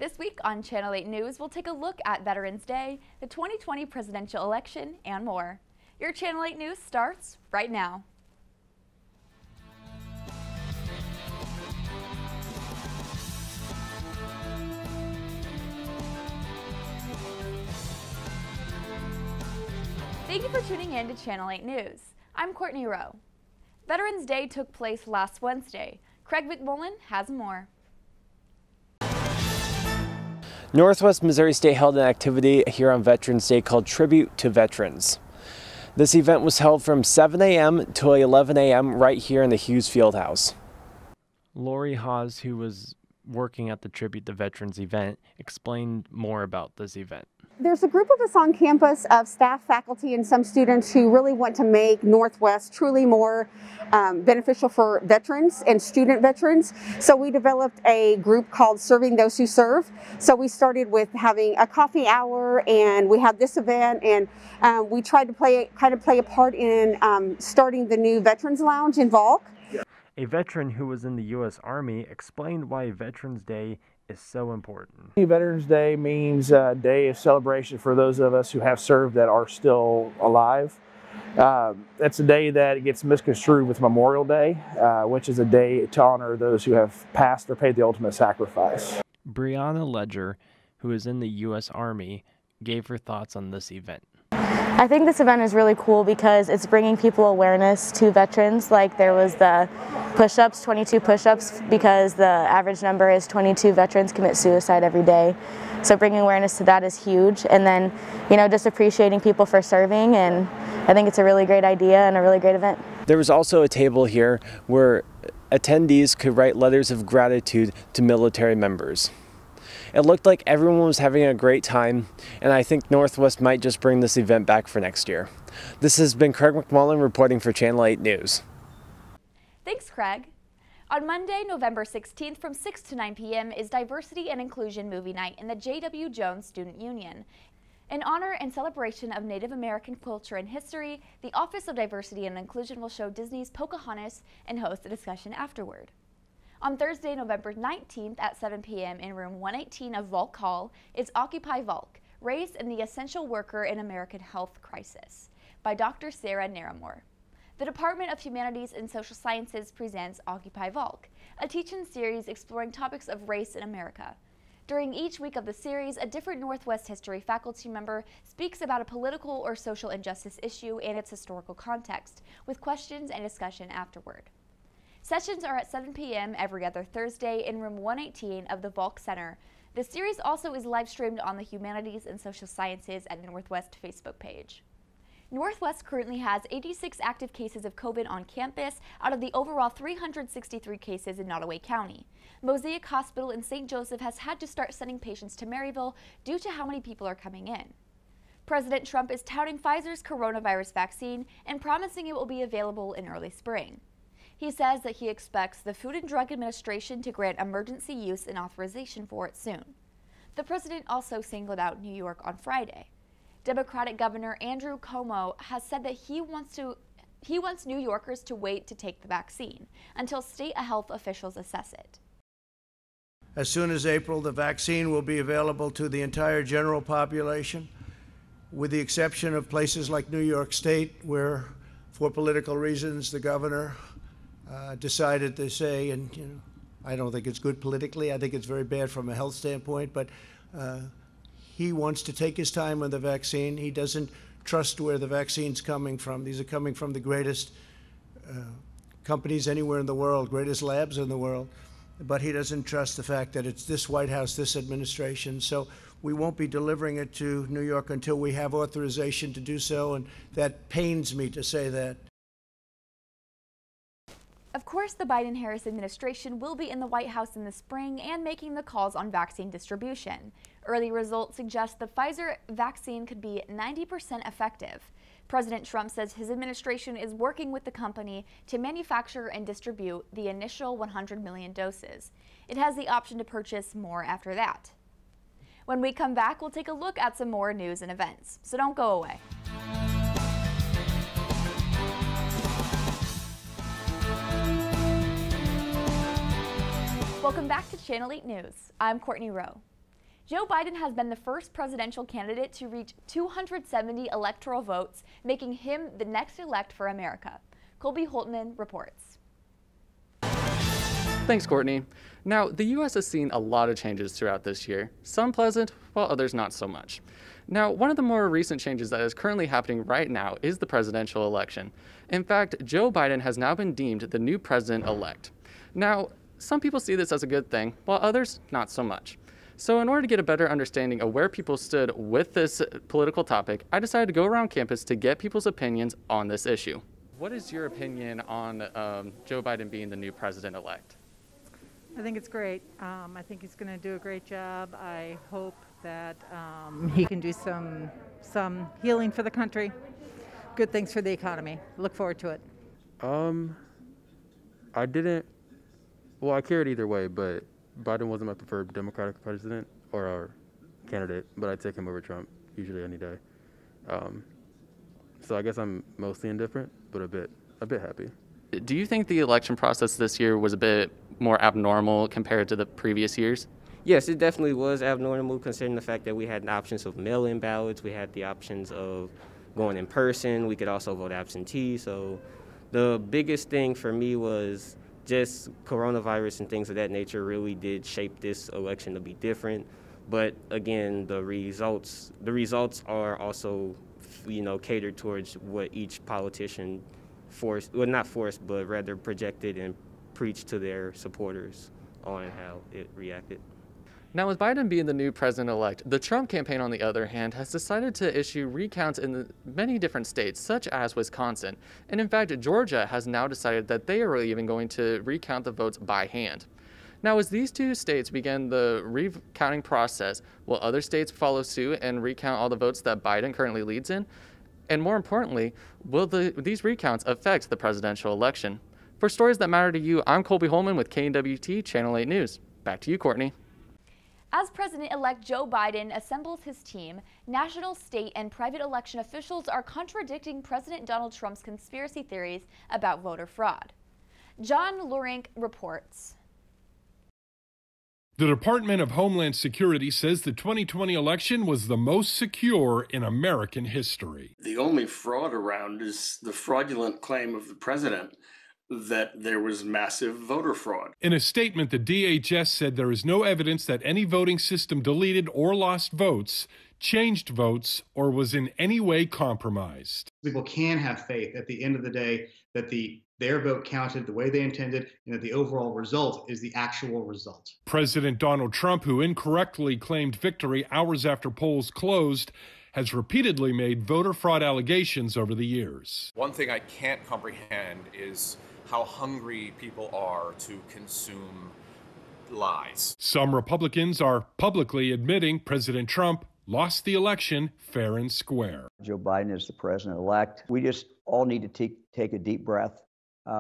This week on Channel 8 News, we'll take a look at Veterans Day, the 2020 presidential election, and more. Your Channel 8 News starts right now. Thank you for tuning in to Channel 8 News. I'm Courtney Rowe. Veterans Day took place last Wednesday. Craig McMullen has more. Northwest Missouri State held an activity here on Veterans Day called Tribute to Veterans. This event was held from 7 a.m. to 11 a.m. right here in the Hughes Fieldhouse. Lori Hawes, who was working at the Tribute to Veterans event, explained more about this event. There's a group of us on campus of staff, faculty, and some students who really want to make Northwest truly more beneficial for veterans and student veterans. So we developed a group called Serving Those Who Serve. So we started with having a coffee hour, and we had this event, and we tried to play a part in starting the new Veterans Lounge in Volk. A veteran who was in the U.S. Army explained why Veterans Day is so important. Veterans Day means a day of celebration for those of us who have served that are still alive. It's a day that gets misconstrued with Memorial Day, which is a day to honor those who have passed or paid the ultimate sacrifice. Brianna Ledger, who is in the U.S. Army, gave her thoughts on this event. I think this event is really cool because it's bringing people awareness to veterans. Like there was the push-ups, 22 push-ups, because the average number is 22 veterans commit suicide every day. So bringing awareness to that is huge. And then, you know, just appreciating people for serving, and I think it's a really great idea and a really great event. There was also a table here where attendees could write letters of gratitude to military members. It looked like everyone was having a great time, and I think Northwest might just bring this event back for next year. This has been Craig McMullen reporting for Channel 8 News. Thanks, Craig. On Monday, November 16th from 6 to 9 p.m. is Diversity and Inclusion Movie Night in the J.W. Jones Student Union. In honor and celebration of Native American culture and history, the Office of Diversity and Inclusion will show Disney's Pocahontas and host a discussion afterward. On Thursday, November 19th at 7 p.m. in room 118 of Volk Hall is Occupy Volk, Race and the Essential Worker in American Health Crisis by Dr. Sarah Naramore. The Department of Humanities and Social Sciences presents Occupy Volk, a teach-in series exploring topics of race in America. During each week of the series, a different Northwest history faculty member speaks about a political or social injustice issue and its historical context, with questions and discussion afterward. Sessions are at 7 p.m. every other Thursday in room 118 of the Volk Center. The series also is live streamed on the Humanities and Social Sciences at Northwest Facebook page. Northwest currently has 86 active cases of COVID on campus out of the overall 363 cases in Nottoway County. Mosaic Hospital in St. Joseph has had to start sending patients to Maryville due to how many people are coming in. President Trump is touting Pfizer's coronavirus vaccine and promising it will be available in early spring. He says that he expects the Food and Drug Administration to grant emergency use and authorization for it soon. The president also singled out New York on Friday. Democratic Governor Andrew Cuomo has said that he wants New Yorkers to wait to take the vaccine until state health officials assess it. As soon as April, the vaccine will be available to the entire general population, with the exception of places like New York State, where, for political reasons, the governor decided to say, and you know, I don't think it's good politically, I think it's very bad from a health standpoint, but he wants to take his time on the vaccine. He doesn't trust where the vaccine's coming from. These are coming from the greatest companies anywhere in the world, greatest labs in the world, but he doesn't trust the fact that it's this White House, this administration. So we won't be delivering it to New York until we have authorization to do so, and that pains me to say that. Of course, the Biden-Harris administration will be in the White House in the spring and making the calls on vaccine distribution. Early results suggest the Pfizer vaccine could be 90% effective. President Trump says his administration is working with the company to manufacture and distribute the initial 100 million doses. It has the option to purchase more after that. When we come back, we'll take a look at some more news and events, so don't go away. Welcome back to Channel 8 News. I'm Courtney Rowe. Joe Biden has been the first presidential candidate to reach 270 electoral votes, making him the next elect for America. Colby Holtman reports. Thanks, Courtney. Now, the U.S. has seen a lot of changes throughout this year, some pleasant, while others not so much. Now, one of the more recent changes that is currently happening right now is the presidential election. In fact, Joe Biden has now been deemed the new president-elect. Now, some people see this as a good thing, while others not so much. So in order to get a better understanding of where people stood with this political topic, I decided to go around campus to get people's opinions on this issue. What is your opinion on Joe Biden being the new president-elect? I think it's great. I think he's going to do a great job. I hope that he can do some healing for the country, good things for the economy. Look forward to it. I cared either way, but Biden wasn't my preferred Democratic president or candidate, but I'd take him over Trump usually any day. So I guess I'm mostly indifferent, but a bit happy. Do you think the election process this year was a bit more abnormal compared to the previous years? Yes, it definitely was abnormal considering the fact that we had the options of mail-in ballots, we had the options of going in person, we could also vote absentee. So the biggest thing for me was just coronavirus and things of that nature really did shape this election to be different. But again, the results are also, catered towards what each politician but rather projected and preached to their supporters on how it reacted. Now, with Biden being the new president-elect, the Trump campaign, on the other hand, has decided to issue recounts in many different states, such as Wisconsin. And in fact, Georgia has now decided that they are even going to recount the votes by hand. Now, as these two states begin the recounting process, will other states follow suit and recount all the votes that Biden currently leads in? And more importantly, will these recounts affect the presidential election? For stories that matter to you, I'm Colby Holman with KNWT Channel 8 News. Back to you, Courtney. As President-elect Joe Biden assembles his team, national, state, and private election officials are contradicting President Donald Trump's conspiracy theories about voter fraud. John Lurink reports. The Department of Homeland Security says the 2020 election was the most secure in American history. The only fraud around is the fraudulent claim of the president that there was massive voter fraud. In a statement, the DHS said there is no evidence that any voting system deleted or lost votes, changed votes, or was in any way compromised. People can have faith at the end of the day that their vote counted the way they intended and that the overall result is the actual result. President Donald Trump, who incorrectly claimed victory hours after polls closed, has repeatedly made voter fraud allegations over the years. One thing I can't comprehend is how hungry people are to consume lies. Some Republicans are publicly admitting President Trump lost the election fair and square. Joe Biden is the president-elect. We just all need to take a deep breath.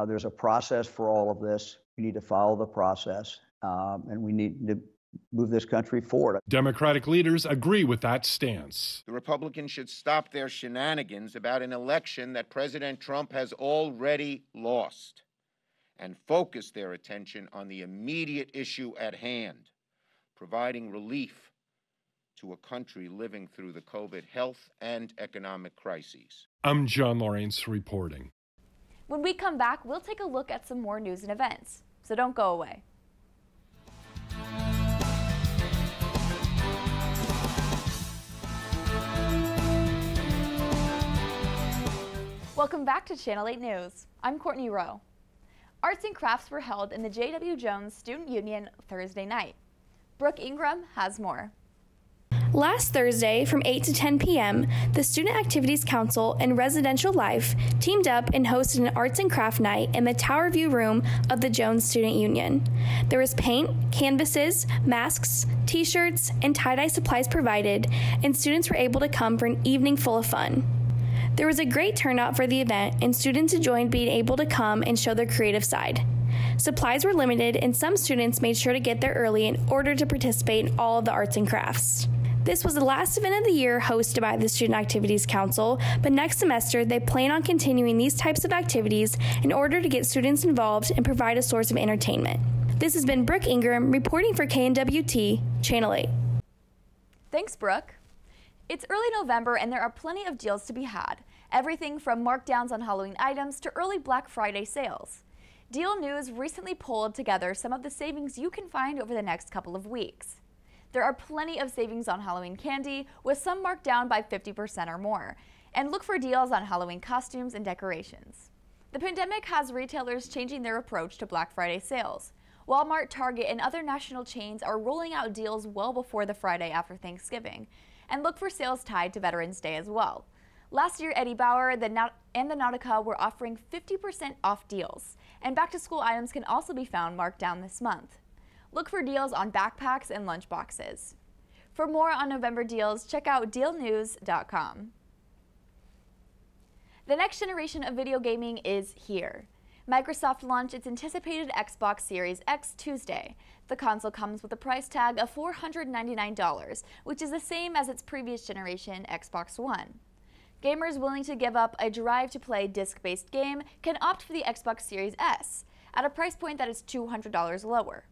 There's a process for all of this. We need to follow the process, and we need to move this country forward. Democratic leaders agree with that stance. The Republicans should stop their shenanigans about an election that President Trump has already lost and focus their attention on the immediate issue at hand, providing relief to a country living through the COVID health and economic crises. I'm John Lawrence reporting. When we come back, we'll take a look at some more news and events, so don't go away. Welcome back to Channel 8 News. I'm Courtney Rowe. Arts and crafts were held in the J.W. Jones Student Union Thursday night. Brooke Ingram has more. Last Thursday from 8 to 10 p.m., the Student Activities Council and Residential Life teamed up and hosted an arts and craft night in the Tower View room of the Jones Student Union. There was paint, canvases, masks, t-shirts, and tie-dye supplies provided, and students were able to come for an evening full of fun. There was a great turnout for the event, and students enjoyed being able to come and show their creative side. Supplies were limited, and some students made sure to get there early in order to participate in all of the arts and crafts. This was the last event of the year hosted by the Student Activities Council, but next semester they plan on continuing these types of activities in order to get students involved and provide a source of entertainment. This has been Brooke Ingram reporting for KNWT Channel 8. Thanks, Brooke. It's early November and there are plenty of deals to be had. Everything from markdowns on Halloween items to early Black Friday sales. Deal News recently pulled together some of the savings you can find over the next couple of weeks. There are plenty of savings on Halloween candy, with some marked down by 50% or more. And look for deals on Halloween costumes and decorations. The pandemic has retailers changing their approach to Black Friday sales. Walmart, Target, and other national chains are rolling out deals well before the Friday after Thanksgiving. And look for sales tied to Veterans Day as well. Last year, Eddie Bauer and the Nautica were offering 50% off deals. And back-to-school items can also be found marked down this month. Look for deals on backpacks and lunch boxes. For more on November deals, check out dealnews.com. The next generation of video gaming is here. Microsoft launched its anticipated Xbox Series X Tuesday. The console comes with a price tag of $499, which is the same as its previous generation, Xbox One. Gamers willing to give up a drive-to-play disc-based game can opt for the Xbox Series S, at a price point that is $200 lower.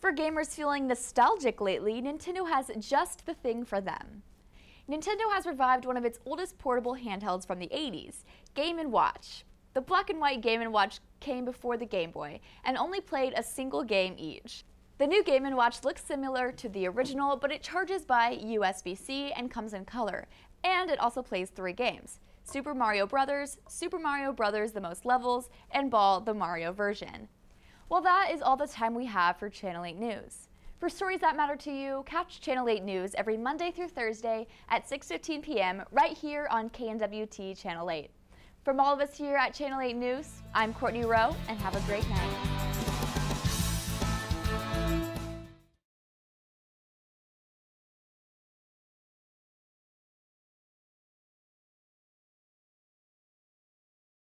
For gamers feeling nostalgic lately, Nintendo has just the thing for them. Nintendo has revived one of its oldest portable handhelds from the 80s, Game & Watch. The black and white Game & Watch came before the Game Boy and only played a single game each. The new Game & Watch looks similar to the original, but it charges by USB-C and comes in color, and it also plays 3 games: Super Mario Bros., Super Mario Bros. The Most Levels, and Ball, the Mario version. Well, that is all the time we have for Channel 8 News. For stories that matter to you, catch Channel 8 News every Monday through Thursday at 6:15 p.m. right here on KNWT Channel 8. From all of us here at Channel 8 News, I'm Courtney Rowe, and have a great night.